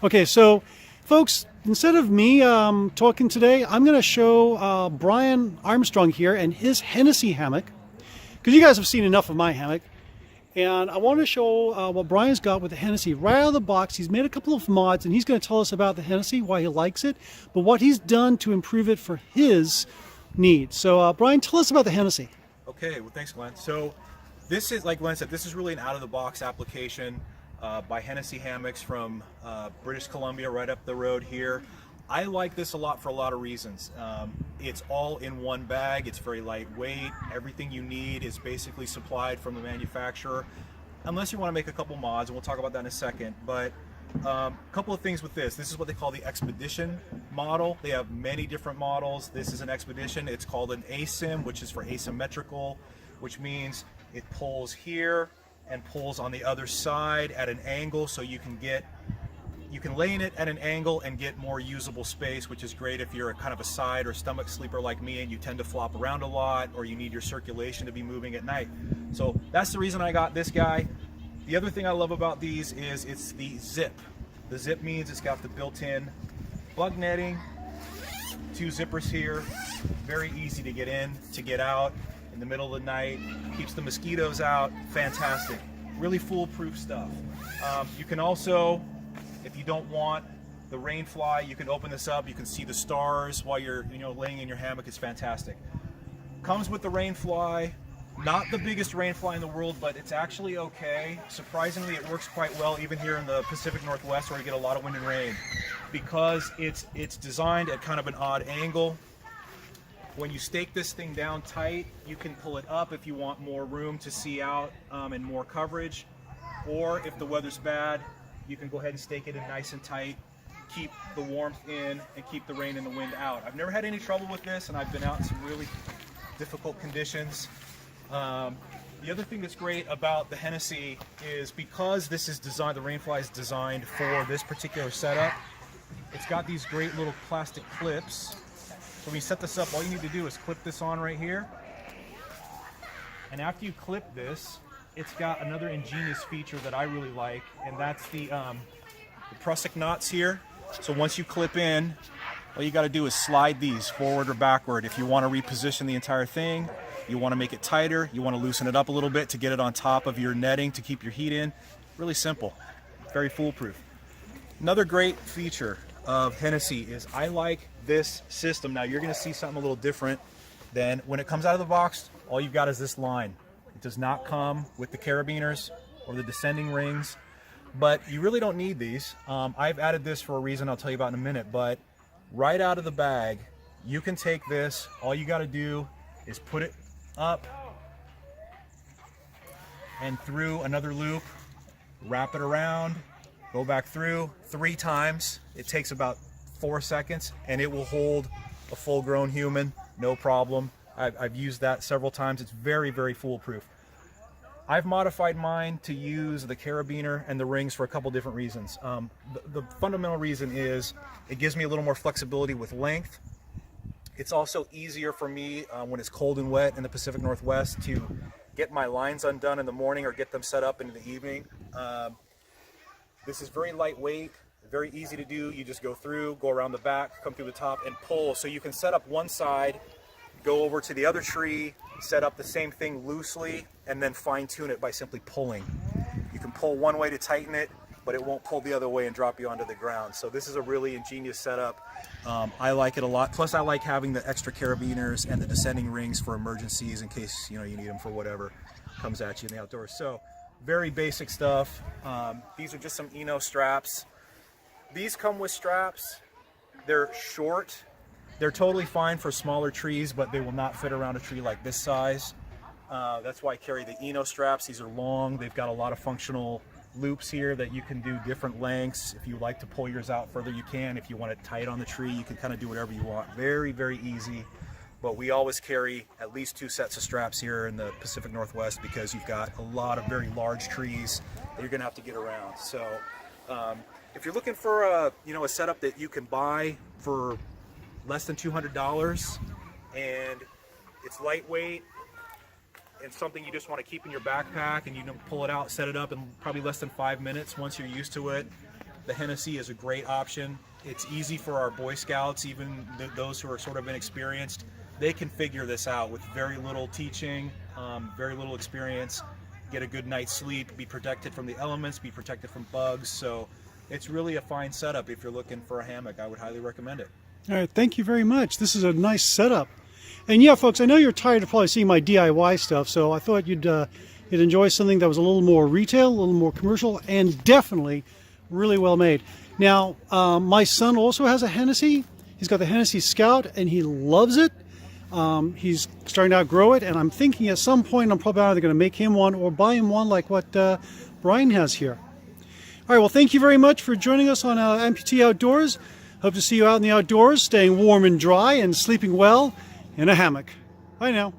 Okay, so folks, instead of me talking today, I'm going to show Brian Armstrong here and his Hennessy hammock, because you guys have seen enough of my hammock. And I want to show what Brian's got with the Hennessy right out of the box. He's made a couple of mods, and he's going to tell us about the Hennessy, why he likes it, but what he's done to improve it for his needs. So Brian, tell us about the Hennessy. Okay, well thanks Glenn. So this is, like Glenn said, this is really an out-of-the-box application by Hennessy Hammocks from British Columbia, right up the road here. I like this a lot for a lot of reasons. It's all in one bag, it's very lightweight, everything you need is basically supplied from the manufacturer, unless you want to make a couple mods, and we'll talk about that in a second. But a couple of things with this. This is what they call the Expedition model. They have many different models. This is an Expedition. It's called an ASIM, which is for asymmetrical, which means it pulls here and pulls on the other side at an angle, so you can lay in it at an angle and get more usable space, which is great if you're a kind of a side or stomach sleeper like me and you tend to flop around a lot, or you need your circulation to be moving at night. So that's the reason I got this guy. The other thing I love about these is it's the zip. The zip means it's got the built-in bug netting, 2 zippers here, very easy to get in, to get out in the middle of the night, keeps the mosquitoes out, fantastic. Really foolproof stuff. You can also, if you don't want the Rainfly, you can open this up, you can see the stars while you're laying in your hammock. It's fantastic. Comes with the Rainfly, not the biggest Rainfly in the world, but it's actually okay. Surprisingly, it works quite well even here in the Pacific Northwest where you get a lot of wind and rain, because it's designed at kind of an odd angle. When you stake this thing down tight, you can pull it up if you want more room to see out and more coverage, or if the weather's bad, you can go ahead and stake it in nice and tight, keep the warmth in and keep the rain and the wind out. I've never had any trouble with this, and I've been out in some really difficult conditions. The other thing that's great about the Hennessy is because this is designed, the Rainfly is designed for this particular setup, it's got these great little plastic clips. So when you set this up, all you need to do is clip this on right here. And after you clip this, it's got another ingenious feature that I really like, and that's the Prusik Knots here. So once you clip in, all you got to do is slide these forward or backward. If you want to reposition the entire thing, you want to make it tighter, you want to loosen it up a little bit to get it on top of your netting to keep your heat in. Really simple, very foolproof. Another great feature of Hennessy is I like this system. Now you're going to see something a little different than when it comes out of the box. All you've got is this line. It does not come with the carabiners or the descending rings, but you really don't need these. I've added this for a reason I'll tell you about in a minute, but right out of the bag, you can take this. All you got to do is put it up and through another loop, wrap it around, go back through 3 times. It takes about 4 seconds, and it will hold a full-grown human, no problem. I've used that several times. It's very, very foolproof. I've modified mine to use the carabiner and the rings for a couple different reasons. The fundamental reason is it gives me a little more flexibility with length. It's also easier for me when it's cold and wet in the Pacific Northwest to get my lines undone in the morning or get them set up into the evening. This is very lightweight, very easy to do. You just go through, go around the back, come through the top, and pull. So you can set up one side, go over to the other tree, set up the same thing loosely, and then fine-tune it by simply pulling. You can pull one way to tighten it, but it won't pull the other way and drop you onto the ground. So this is a really ingenious setup. I like it a lot. Plus I like having the extra carabiners and the descending rings for emergencies in case you need them for whatever comes at you in the outdoors. So very basic stuff. These are just some straps. These come with straps. They're short. They're totally fine for smaller trees, but they will not fit around a tree like this size. That's why I carry the straps. These are long. They've got a lot of functional loops here that you can do different lengths. If you like to pull yours out further, you can. If you want it tight on the tree, you can kind of do whatever you want. Very, very easy. But we always carry at least 2 sets of straps here in the Pacific Northwest because you've got a lot of very large trees that you're going to have to get around. So if you're looking for a setup that you can buy for less than $200 and it's lightweight and something you just want to keep in your backpack and you can pull it out, set it up in probably less than 5 minutes once you're used to it, the Hennessy is a great option. It's easy for our Boy Scouts, even those who are sort of inexperienced. They can figure this out with very little teaching, very little experience, get a good night's sleep, be protected from the elements, be protected from bugs. So it's really a fine setup if you're looking for a hammock. I would highly recommend it. All right, thank you very much. This is a nice setup. And yeah, folks, I know you're tired of probably seeing my DIY stuff, so I thought you'd enjoy something that was a little more retail, a little more commercial, and definitely really well made. Now, my son also has a Hennessy. He's got the Hennessy Scout, and he loves it. He's starting to outgrow it, and I'm thinking at some point I'm probably either going to make him one or buy him one like what Brian has here. All right, well, thank you very much for joining us on Amputee Outdoors. Hope to see you out in the outdoors, staying warm and dry and sleeping well in a hammock. Bye now.